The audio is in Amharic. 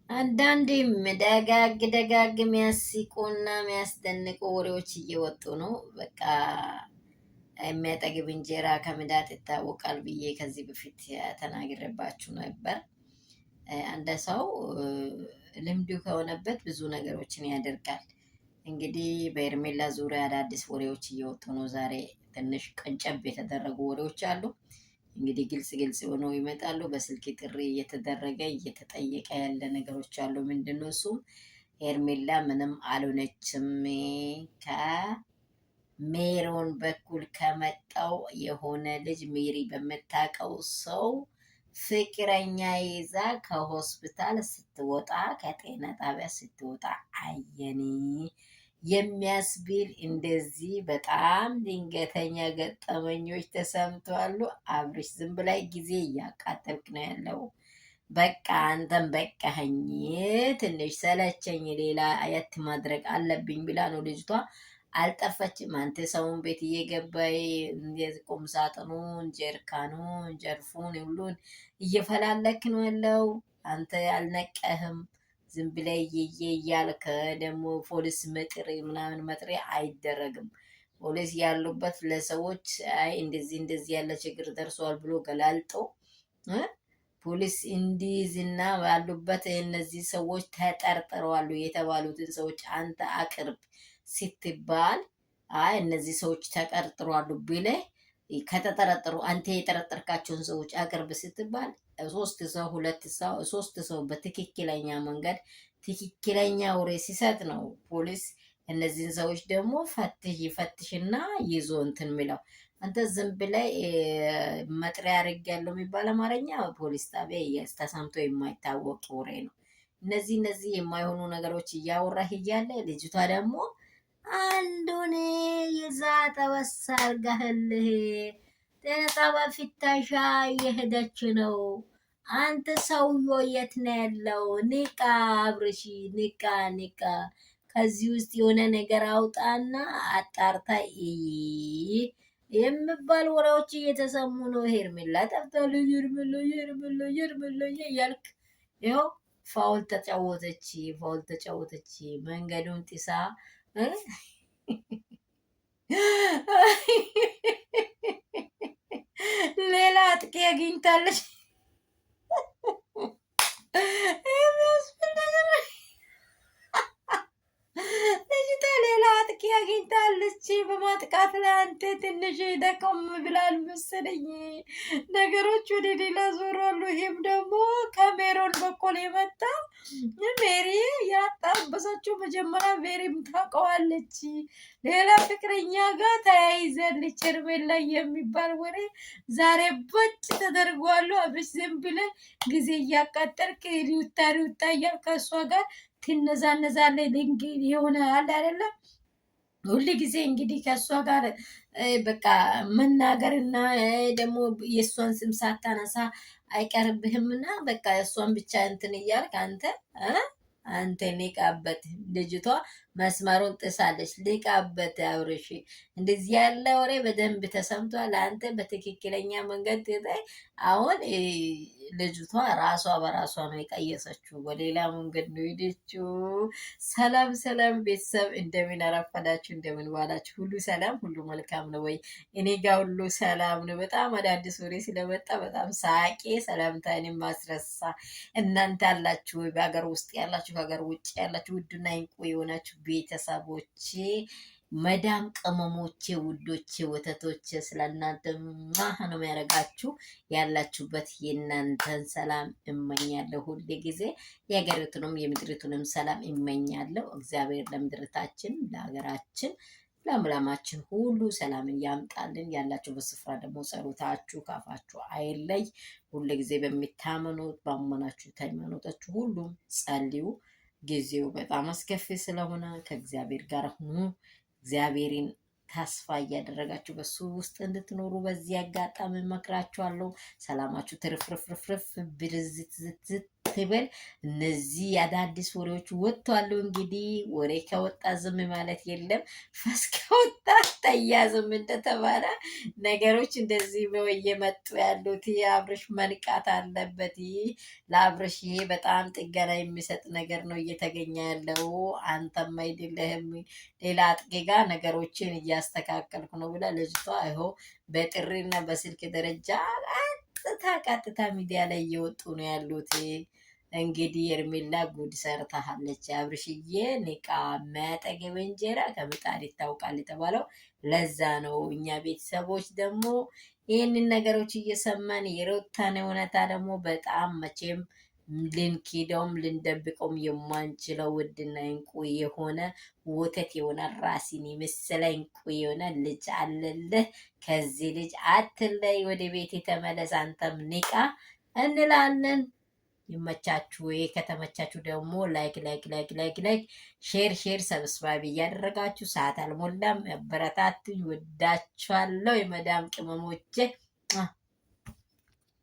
አንዳንዴም ደጋግ የሚያስቁና የሚያስደንቁ ወሬዎች እየወጡ ነው። በቃ የሚያጠግብ እንጀራ ከምዳት ይታወቃል ብዬ ከዚህ በፊት ተናግሬባችሁ ነበር። አንድ ሰው ልምዱ ከሆነበት ብዙ ነገሮችን ያደርጋል። እንግዲህ በኤርሜላ ዙሪያ አዳዲስ ወሬዎች እየወጡ ነው። ዛሬ ትንሽ ቀንጨብ የተደረጉ ወሬዎች አሉ። እንግዲህ ግልጽ ሆነው ይመጣሉ። በስልክ ጥሪ እየተደረገ እየተጠየቀ ያለ ነገሮች አሉ። ምንድነው እሱም ሄርሜላ ምንም አልሆነችም። ከሜሮን በኩል ከመጣው የሆነ ልጅ ሜሪ በምታውቀው ሰው ፍቅረኛ ይዛ ከሆስፒታል ስትወጣ ከጤና ጣቢያ ስትወጣ አየኒ የሚያስብል እንደዚህ በጣም ድንገተኛ ገጠመኞች ተሰምተዋል። አብርሽ ዝም ብላይ ጊዜ እያቃጠልክ ነው ያለው። በቃ አንተም በቃኸኝ፣ ትንሽ ሰለቸኝ፣ ሌላ አየት ማድረግ አለብኝ ብላ ነው ልጅቷ። አልጠፈችም። አንተ ሰውን ቤት እየገባይ ቁም ሳጥኑን፣ ጀርካኑን፣ ጀርፉን ሁሉን እየፈላለክ ነው ያለው። አንተ አልነቀህም። ዝም ብለህ እየየ እያልክ ደግሞ ፖሊስ መጥሪ ምናምን መጥሪ አይደረግም። ፖሊስ ያሉበት ለሰዎች አይ እንደዚህ ያለ ችግር ደርሷል ብሎ ገላልጦ ፖሊስ እንዲይዝና ባሉበት እነዚህ ሰዎች ተጠርጥረዋል የተባሉትን ሰዎች አንተ አቅርብ ስትባል አይ እነዚህ ሰዎች ተጠርጥረዋል ብለህ ከተጠረጠሩ አንተ የጠረጠርካቸውን ሰዎች አቅርብ ስትባል ሶስት ሰው ሁለት ሰው ሶስት ሰው በትክክለኛ መንገድ ትክክለኛ ወሬ ሲሰጥ ነው ፖሊስ እነዚህን ሰዎች ደግሞ ይፈትሽና ይዞ እንትን የሚለው። አንተ ዝም ብለህ መጥሪያ አድርጌያለሁ የሚባል አማርኛ ፖሊስ ጣቢያ ተሰምቶ የማይታወቅ ወሬ ነው። እነዚህ የማይሆኑ ነገሮች እያወራህ እያለ ልጅቷ ደግሞ አንዱን ይዛ ተወሳል ጋህልህ ጤና ጣቢያ ፍተሻ እየሄደች ነው። አንተ ሰውዬው የት ነው ያለው? ንቃ አብርሽ፣ ንቃ። ከዚህ ውስጥ የሆነ ነገር አውጣና አጣርታ የሚባል ወሬዎች እየተሰሙ ነው። ሄርሜላ ጠፍታለች፣ ሄርሜላ እያልክ ይኸው ፋውል ተጫወተች። መንገዱን ጥሳ ሌላ አጥቂ አግኝታለች። ልጅቷ ሌላ አጥቂ አግኝታለች። በማጥቃት ላይ አንተ ትንሽ ደከም ብላል መሰለኝ። ነገሮች ወደ ሌላ ዞሯሉ። ይሄም ደግሞ ከሜሮን በኩል የመጣ ሜሪ ያጣበሳችሁ መጀመሪያ ሜሪም ታውቀዋለች። ሌላ ፍቅረኛ ጋር ተያይዛለች ሄርሜላ የሚባል ወሬ ዛሬ በጭ ተደርጓሉ። አብሽ ዝም ብለህ ጊዜ እያቃጠልክ ሪውታ እያልክ ከእሷ ጋር ትነዛነዛለህ። ድንግል የሆነ አለ አይደለም ሁሉ ጊዜ እንግዲህ ከእሷ ጋር በቃ መናገርና ደግሞ የእሷን ስም ሳታነሳ አይቀርብህምና በቃ እሷን ብቻ እንትን እያልክ አንተ ሊቃበት ልጅቷ መስመሩን ጥሳለች። ሊቃበት አብርሽ እንደዚህ ያለ ወሬ በደንብ ተሰምቷል። አንተ በትክክለኛ መንገድ አሁን ልጅቷ ራሷ በራሷ ነው የቀየሰችው፣ በሌላ መንገድ ነው ሄደችው። ሰላም ቤተሰብ፣ እንደምን አረፈዳችሁ፣ እንደምን ዋላችሁ? ሁሉ ሰላም፣ ሁሉ መልካም ነው ወይ? እኔ ጋር ሁሉ ሰላም ነው። በጣም አዳዲስ ወሬ ስለመጣ በጣም ሳቄ ሰላምታን ማስረሳ እናንተ አላችሁ ወይ? በሀገር ውስጥ ያላችሁ ከሀገር ውጭ ያላችሁ ውድና እንቁ የሆናችሁ ቤተሰቦቼ መዳም ቅመሞቼ ውዶቼ ወተቶቼ ስለእናንተ ማህ ነው የሚያደርጋችሁ። ያላችሁበት የእናንተን ሰላም እመኛለሁ። ሁሌ ጊዜ የሀገሪቱንም የምድሪቱንም ሰላም እመኛለሁ። እግዚአብሔር ለምድርታችን ለሀገራችን ለምለማችን ሁሉ ሰላምን ያምጣልን። ያላችሁ በስፍራ ደግሞ ጸሎታችሁ ካፋችሁ አይለይ። ሁሉ ጊዜ በሚታመኑት ባመናችሁት ሃይማኖታችሁ ሁሉም ጸልዩ። ጊዜው በጣም አስከፊ ስለሆነ ከእግዚአብሔር ጋር ሁኑ። እግዚአብሔርን ተስፋ እያደረጋችሁ በሱ ውስጥ እንድትኖሩ በዚህ አጋጣሚ መክራችኋለሁ። ሰላማችሁ ትርፍርፍርፍ ብርዝት ትበል። እነዚህ አዳዲስ ወሬዎች ወጥቷሉ። እንግዲህ ወሬ ከወጣ ዝም ማለት የለም፣ ፈስ ከወጣ ተያዝም እንደተባለ ነገሮች እንደዚህ ነው እየመጡ ያሉት። አብርሽ መንቃት አለበት። ለአብርሽ ይሄ በጣም ጥገና የሚሰጥ ነገር ነው እየተገኘ ያለው። አንተም አይደለህም ሌላ አጥቂ ጋር ነገሮችን እያስተካከልኩ ነው ብላ ልጅቷ ይኸው በጥሪና በስልክ ደረጃ ቀጥታ ሚዲያ ላይ እየወጡ ነው ያሉት። እንግዲህ ሄርሜላ ጉድ ሰርታሃለች። አብርሽዬ ንቃ፣ መጠገብ እንጀራ ከምጣድ ይታወቃል የተባለው ለዛ ነው። እኛ ቤተሰቦች ደግሞ ይህንን ነገሮች እየሰማን የሩታን እውነታ ደግሞ በጣም መቼም ልንኪደውም ልንደብቀውም የማንችለው ውድና እንቁ የሆነ ወተት የሆነ ራሲን የመሰለ እንቁ የሆነ ልጅ አለልህ። ከዚህ ልጅ አትለይ፣ ወደ ቤት የተመለስ፣ አንተም ንቃ እንላለን። ይመቻችሁ። ከተመቻችሁ ደግሞ ላይክ ላይክ ላይክ ላይክ ላይክ ሼር ሼር ሰብስክራይብ እያደረጋችሁ ሰዓት አልሞላም፣ አበረታቱኝ። ወዳችኋለሁ የመዳም ቅመሞቼ።